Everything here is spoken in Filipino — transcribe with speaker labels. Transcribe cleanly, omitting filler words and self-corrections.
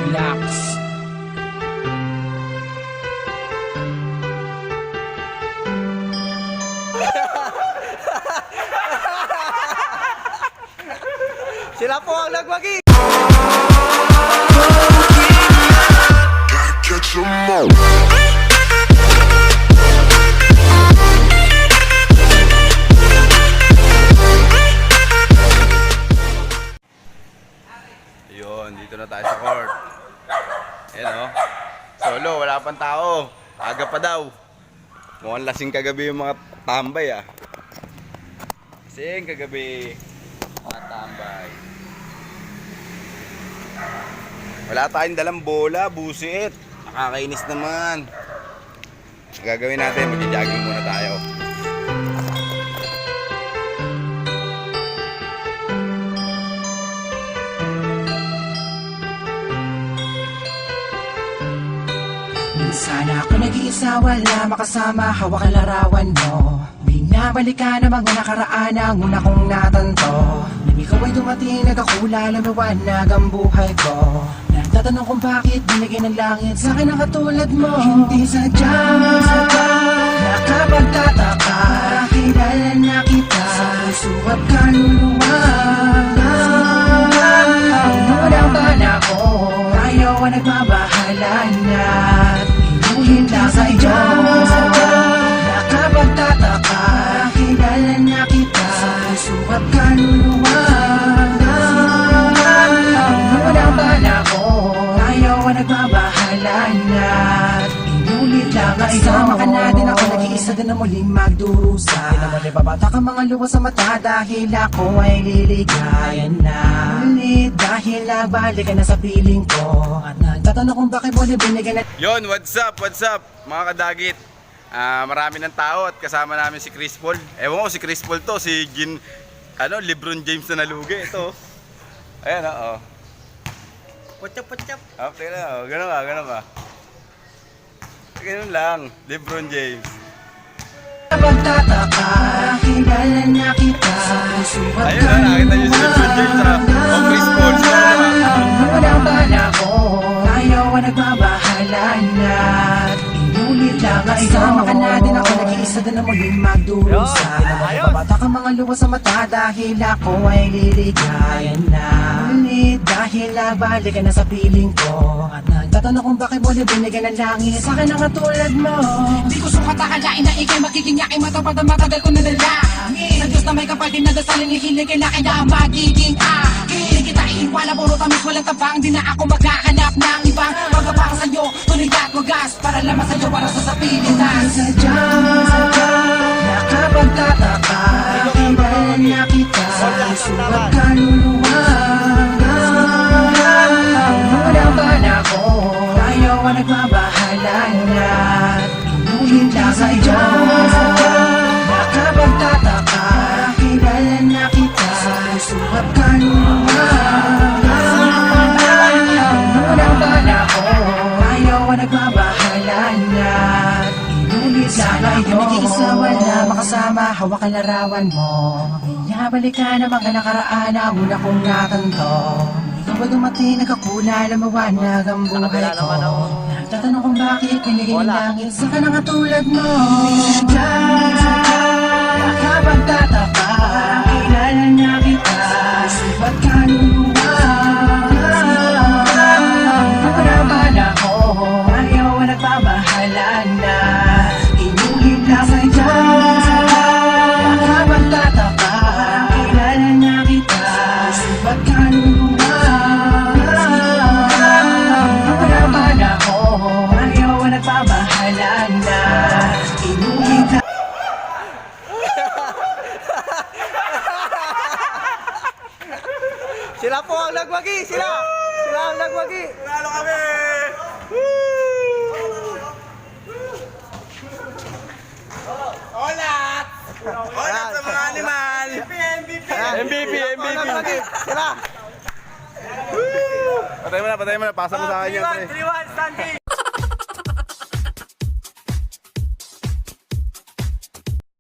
Speaker 1: Relax.
Speaker 2: Sila po ang nagwagi.
Speaker 3: Catch 'em all.
Speaker 2: Yun, dito na tayo sa court. Ayan o. Solo, wala pang tao. Aga pa daw. Mukhang lasing kagabi yung mga tambay ah. Lasing kagabi. Mga tambay. Wala tayong dalang bola, busit. Nakakainis naman. Ang gagawin natin, mag-jogging muna tayo.
Speaker 1: Minsan ako nag-iisa, wala makasama, hawak ang larawan mo. Binabalikan ang mga nakaraan ang una kong natanto. Nang ikaw ay dumating, nagkakula, lumiwanag ang buhay ko. Nagtatanong kung bakit binigay ng langit sa akin ang katulad mo. Hindi sadya, nakapagtataka, kilala na kita sa puso at kaluluwa. Noon ang bala ko, tayo ang nagmabahalan na inuhin lang sa iyo. Nakapagtataka, kilala na kita sa puso at kaluluwa. Noon ang bala ko, tayo ang nagmabahalan na inulit lang sa iyo. Kasama ka natin, ako nag-iisa din na muling magdurusa. Di naman ibabata ka mga luha sa mata dahil ako ay liligayan na ulit. Dahil nabalik ka na sa piling ko at nagtatanong kung bakit mo binigyan na.
Speaker 2: Yon, what's up mga kadagit. Marami ng tao at kasama namin si Chris Paul. Ewan ko si Chris Paul to, si LeBron James na nalugi ito. Ayan oo.
Speaker 4: What's up?
Speaker 2: Okay na, ganun ka. Ganun lang, LeBron James.
Speaker 1: Pagtataka, kilala na kita sa puso at
Speaker 2: Ayun na, nakita niyo si LeBron James ha. O Chris Paul.
Speaker 1: noon ang bala ko, tayo ang nagmabahalan na inulit lang ang isama ka natin, ako nag-iisa din na muling magdurusa. Di naman ibabata ka mga luha sa mata dahil ako ay liligayan na ulit. Dahil nabalik ka na sa piling ko at nagtatanong kung bakit mo binigyan ng langit sa akin ang katulad mo.
Speaker 4: Di ko sukat akalain na ikay magiging yaking matapad ang matagal ko na nalangin. Sa Diyos na may kapatid na dasalin ihilig kay na kaya magiging akin. Di kita iiwala, puro tamis walang tabang. Di na ako maghahanap ng ibang magpapaka sa'yo, tuloy at wagas para lamang sa'yo, para sa Pilipinas.
Speaker 1: Sadya, nakapagtataka, kilala na kita sa puso at kaluluwa. Noon ang bala ko, tayo ang nagmabahalan na inuhin lang sa iyo. Nakapagtataka, kilala na kita sa puso at kaluluwa. Noon ang bala ko, tayo ang nagmabahalan na inulit lang sa iyo. Nag-iisa, wala makasama, hawak ang larawan mo. Binabalikan ang mga nakaraan ang una kong natanto. Ikaw ay dumating, nagkakula, lumawanag ang buhay ko. Nagtatanong kung bakit binigay ng langit sa kanang katulad mo. Sadya, nakapagtataka, kilala na kita, subat kaluluwa. Noon ang bala ko, ayaw ang nagbabahalan na inulit lang sa iyo. Nakapagtataka, kilala na kita, subat kaluluwa. Noon ang bala ko, ayaw ang nagbabahalan na inulit lang.
Speaker 2: Sila po ang nagwagi, sila ang nagwagi. Panalo kami! Olat sa mga animal! MVP! Sila! Patay mo na, pasa mo sa akin yan. 3-1, standing!